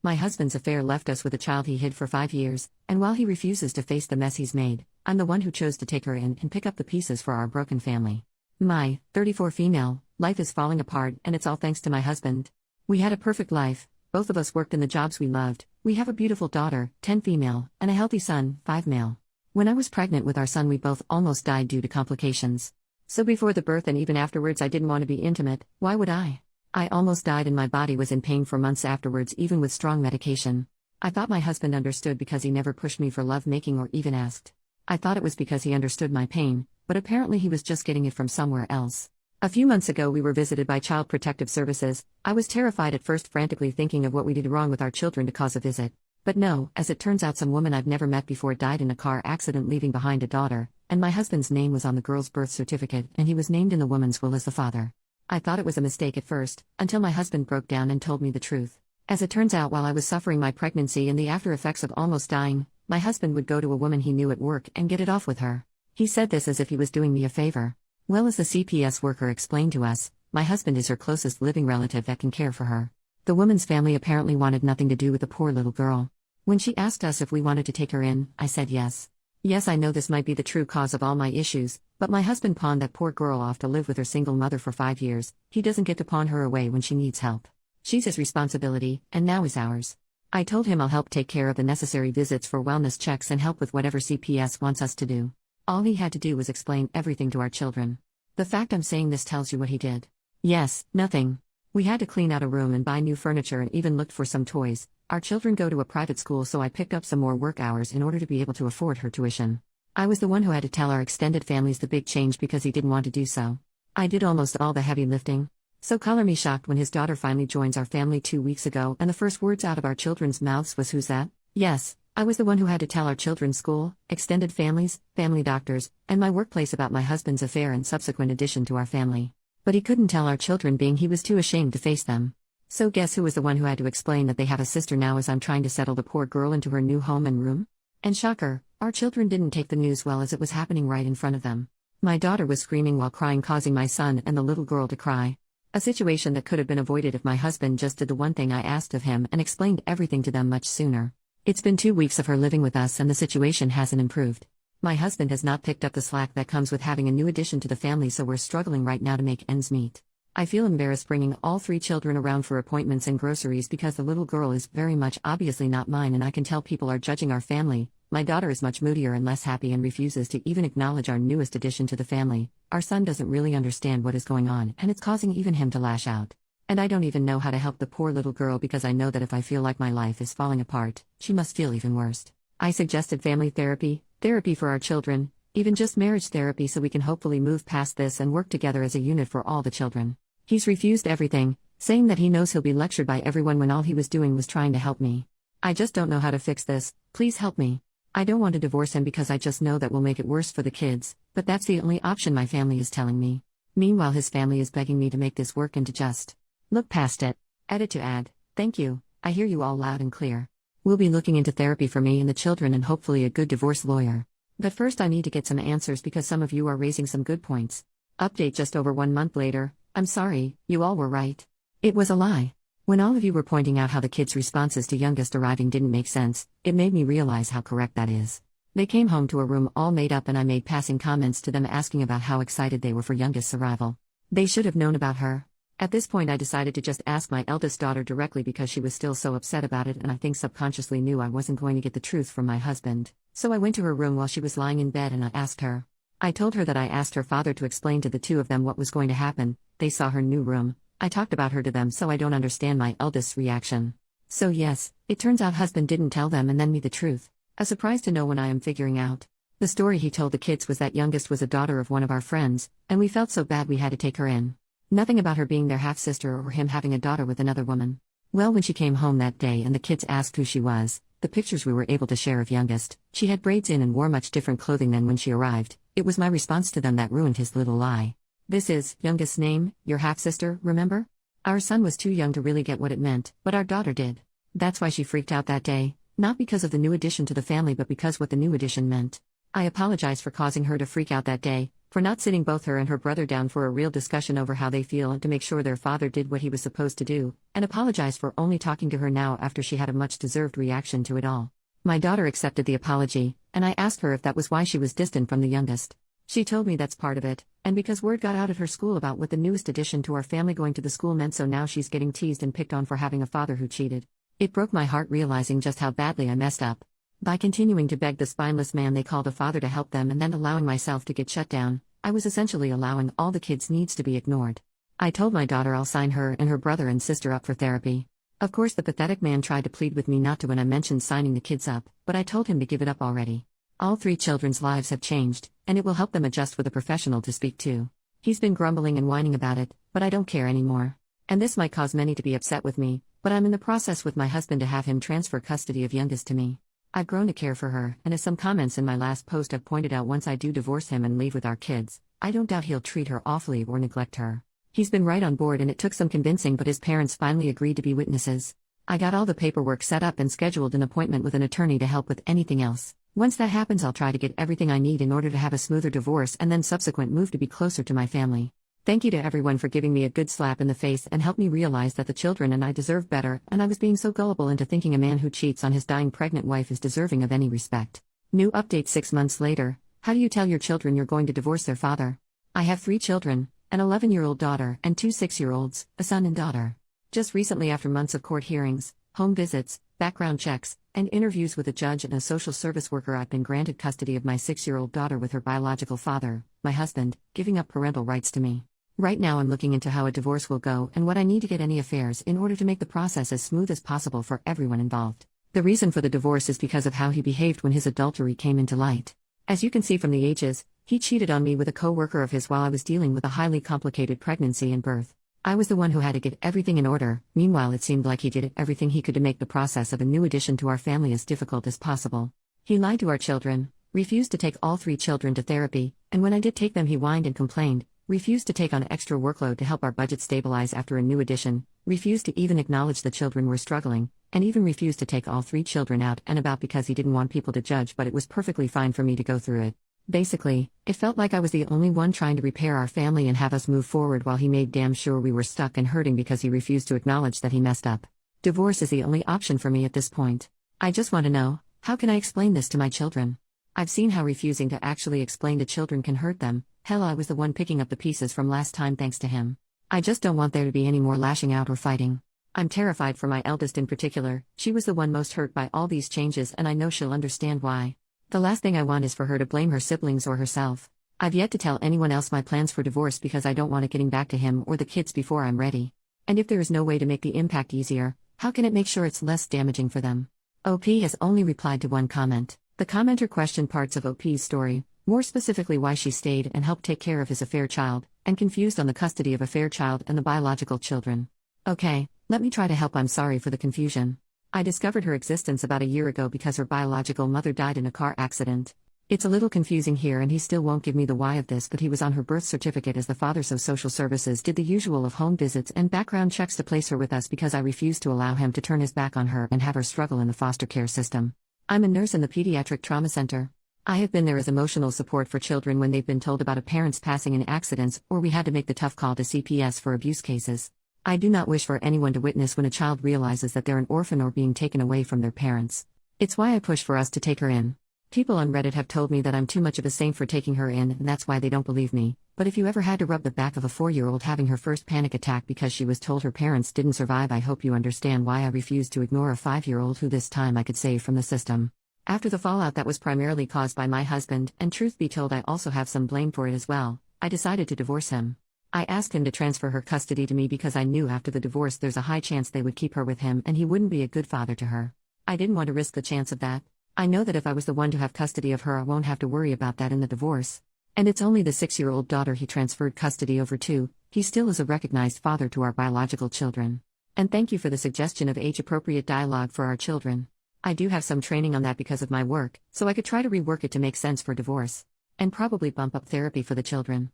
My husband's affair left us with a child he hid for 5 years, and while he refuses to face the mess he's made, I'm the one who chose to take her in and pick up the pieces for our broken family. My 34 female life is falling apart, and it's all thanks to my husband. We had a perfect life, both of us worked in the jobs we loved, we have a beautiful daughter, 10 female, and a healthy son, 5 male. When I was pregnant with our son, we both almost died due to complications. So before the birth and even afterwards, I didn't want to be intimate. Why would I? I almost died and my body was in pain for months afterwards, even with strong medication. I thought my husband understood because he never pushed me for lovemaking or even asked. I thought it was because he understood my pain, but apparently he was just getting it from somewhere else. A few months ago we were visited by Child Protective Services. I was terrified at first, frantically thinking of what we did wrong with our children to cause a visit. But no, as it turns out, some woman I've never met before died in a car accident leaving behind a daughter, and my husband's name was on the girl's birth certificate and he was named in the woman's will as the father. I thought it was a mistake at first, until my husband broke down and told me the truth. As it turns out, while I was suffering my pregnancy and the after effects of almost dying, my husband would go to a woman he knew at work and get it off with her. He said this as if he was doing me a favor. Well, as the CPS worker explained to us, my husband is her closest living relative that can care for her. The woman's family apparently wanted nothing to do with the poor little girl. When she asked us if we wanted to take her in, I said yes. Yes, I know this might be the true cause of all my issues, but my husband pawned that poor girl off to live with her single mother for 5 years. He doesn't get to pawn her away when she needs help. She's his responsibility, and now is ours. I told him I'll help take care of the necessary visits for wellness checks and help with whatever CPS wants us to do. All he had to do was explain everything to our children. The fact I'm saying this tells you what he did. Yes, nothing. We had to clean out a room and buy new furniture and even looked for some toys. Our children go to a private school, so I picked up some more work hours in order to be able to afford her tuition. I was the one who had to tell our extended families the big change because he didn't want to do so. I did almost all the heavy lifting. So color me shocked when his daughter finally joins our family 2 weeks ago and the first words out of our children's mouths was, "Who's that?" Yes, I was the one who had to tell our children's school, extended families, family doctors, and my workplace about my husband's affair and subsequent addition to our family. But he couldn't tell our children, being he was too ashamed to face them. So guess who was the one who had to explain that they have a sister now as I'm trying to settle the poor girl into her new home and room? And shocker, our children didn't take the news well as it was happening right in front of them. My daughter was screaming while crying, causing my son and the little girl to cry. A situation that could have been avoided if my husband just did the one thing I asked of him and explained everything to them much sooner. It's been 2 weeks of her living with us and the situation hasn't improved. My husband has not picked up the slack that comes with having a new addition to the family, so we're struggling right now to make ends meet. I feel embarrassed bringing all 3 children around for appointments and groceries because the little girl is very much obviously not mine, and I can tell people are judging our family. My daughter is much moodier and less happy and refuses to even acknowledge our newest addition to the family. Our son doesn't really understand what is going on, and it's causing even him to lash out. And I don't even know how to help the poor little girl because I know that if I feel like my life is falling apart, she must feel even worse. I suggested family therapy for our children, even just marriage therapy, so we can hopefully move past this and work together as a unit for all the children. He's refused everything, saying that he knows he'll be lectured by everyone when all he was doing was trying to help me. I just don't know how to fix this. Please help me. I don't want to divorce him because I just know that will make it worse for the kids, but that's the only option my family is telling me. Meanwhile, his family is begging me to make this work and to just look past it. Edit to add. Thank you. I hear you all loud and clear. We'll be looking into therapy for me and the children and hopefully a good divorce lawyer. But first I need to get some answers because some of you are raising some good points. Update just over 1 month later. I'm sorry, you all were right. It was a lie. When all of you were pointing out how the kids' responses to youngest arriving didn't make sense, it made me realize how correct that is. They came home to a room all made up and I made passing comments to them asking about how excited they were for youngest's arrival. They should have known about her. At this point I decided to just ask my eldest daughter directly because she was still so upset about it, and I think subconsciously knew I wasn't going to get the truth from my husband. So I went to her room while she was lying in bed and I asked her. I told her that I asked her father to explain to the 2 of them what was going to happen. They saw her new room. I talked about her to them, so I don't understand my eldest's reaction. So yes, it turns out husband didn't tell them and then me the truth. A surprise to no one I am figuring out. The story he told the kids was that youngest was a daughter of one of our friends, and we felt so bad we had to take her in. Nothing about her being their half-sister or him having a daughter with another woman. Well, when she came home that day and the kids asked who she was, the pictures we were able to share of youngest, she had braids in and wore much different clothing than when she arrived. It was my response to them that ruined his little lie. This is youngest's name, your half-sister, remember? Our son was too young to really get what it meant, but our daughter did. That's why she freaked out that day, not because of the new addition to the family but because what the new addition meant. I apologize for causing her to freak out that day, for not sitting both her and her brother down for a real discussion over how they feel and to make sure their father did what he was supposed to do, and apologize for only talking to her now after she had a much-deserved reaction to it all. My daughter accepted the apology, and I asked her if that was why she was distant from the youngest. She told me that's part of it, and because word got out at her school about what the newest addition to our family going to the school meant, so now she's getting teased and picked on for having a father who cheated. It broke my heart realizing just how badly I messed up. By continuing to beg the spineless man they called a father to help them and then allowing myself to get shut down, I was essentially allowing all the kids' needs to be ignored. I told my daughter I'll sign her and her brother and sister up for therapy. Of course, the pathetic man tried to plead with me not to when I mentioned signing the kids up, but I told him to give it up already. All 3 children's lives have changed, and it will help them adjust with a professional to speak to. He's been grumbling and whining about it, but I don't care anymore. And this might cause many to be upset with me, but I'm in the process with my husband to have him transfer custody of youngest to me. I've grown to care for her, and as some comments in my last post have pointed out, once I do divorce him and leave with our kids, I don't doubt he'll treat her awfully or neglect her. He's been right on board, and it took some convincing, but his parents finally agreed to be witnesses. I got all the paperwork set up and scheduled an appointment with an attorney to help with anything else. Once that happens, I'll try to get everything I need in order to have a smoother divorce and then subsequent move to be closer to my family. Thank you to everyone for giving me a good slap in the face and helped me realize that the children and I deserve better, and I was being so gullible into thinking a man who cheats on his dying pregnant wife is deserving of any respect. New update 6 months later. How do you tell your children you're going to divorce their father? I have 3 children, an 11-year-old daughter and 2 6-year-olds, a son and daughter. Just recently, after months of court hearings, home visits, background checks, and interviews with a judge and a social service worker, I've been granted custody of my 6-year-old daughter with her biological father, my husband, giving up parental rights to me. Right now I'm looking into how a divorce will go and what I need to get any affairs in order to make the process as smooth as possible for everyone involved. The reason for the divorce is because of how he behaved when his adultery came into light. As you can see from the ages, he cheated on me with a co-worker of his while I was dealing with a highly complicated pregnancy and birth. I was the one who had to get everything in order. Meanwhile, it seemed like he did everything he could to make the process of a new addition to our family as difficult as possible. He lied to our children, refused to take all 3 children to therapy, and when I did take them he whined and complained, refused to take on extra workload to help our budget stabilize after a new addition, refused to even acknowledge the children were struggling, and even refused to take all 3 children out and about because he didn't want people to judge, but it was perfectly fine for me to go through it. Basically, it felt like I was the only one trying to repair our family and have us move forward while he made damn sure we were stuck and hurting because he refused to acknowledge that he messed up. Divorce is the only option for me at this point. I just want to know, how can I explain this to my children? I've seen how refusing to actually explain to children can hurt them. Hell, I was the one picking up the pieces from last time thanks to him. I just don't want there to be any more lashing out or fighting. I'm terrified for my eldest in particular. She was the one most hurt by all these changes, and I know she'll understand why. The last thing I want is for her to blame her siblings or herself. I've yet to tell anyone else my plans for divorce because I don't want it getting back to him or the kids before I'm ready. And if there is no way to make the impact easier, how can it make sure it's less damaging for them? OP has only replied to one comment. The commenter questioned parts of OP's story, more specifically why she stayed and helped take care of his affair child, and confused on the custody of affair child and the biological children. Okay, let me try to help. I'm sorry for the confusion. I discovered her existence about a year ago because her biological mother died in a car accident. It's a little confusing here and he still won't give me the why of this, but he was on her birth certificate as the father, so social services did the usual of home visits and background checks to place her with us because I refused to allow him to turn his back on her and have her struggle in the foster care system. I'm a nurse in the pediatric trauma center. I have been there as emotional support for children when they've been told about a parent's passing in accidents or we had to make the tough call to CPS for abuse cases. I do not wish for anyone to witness when a child realizes that they're an orphan or being taken away from their parents. It's why I push for us to take her in. People on Reddit have told me that I'm too much of a saint for taking her in, and that's why they don't believe me. But if you ever had to rub the back of a 4-year-old having her first panic attack because she was told her parents didn't survive, I hope you understand why I refused to ignore a 5-year-old who this time I could save from the system. After the fallout that was primarily caused by my husband, and truth be told I also have some blame for it as well, I decided to divorce him. I asked him to transfer her custody to me because I knew after the divorce there's a high chance they would keep her with him and he wouldn't be a good father to her. I didn't want to risk the chance of that. I know that if I was the one to have custody of her I won't have to worry about that in the divorce. And it's only the 6-year-old daughter he transferred custody over to. He still is a recognized father to our biological children. And thank you for the suggestion of age-appropriate dialogue for our children. I do have some training on that because of my work, so I could try to rework it to make sense for divorce. And probably bump up therapy for the children.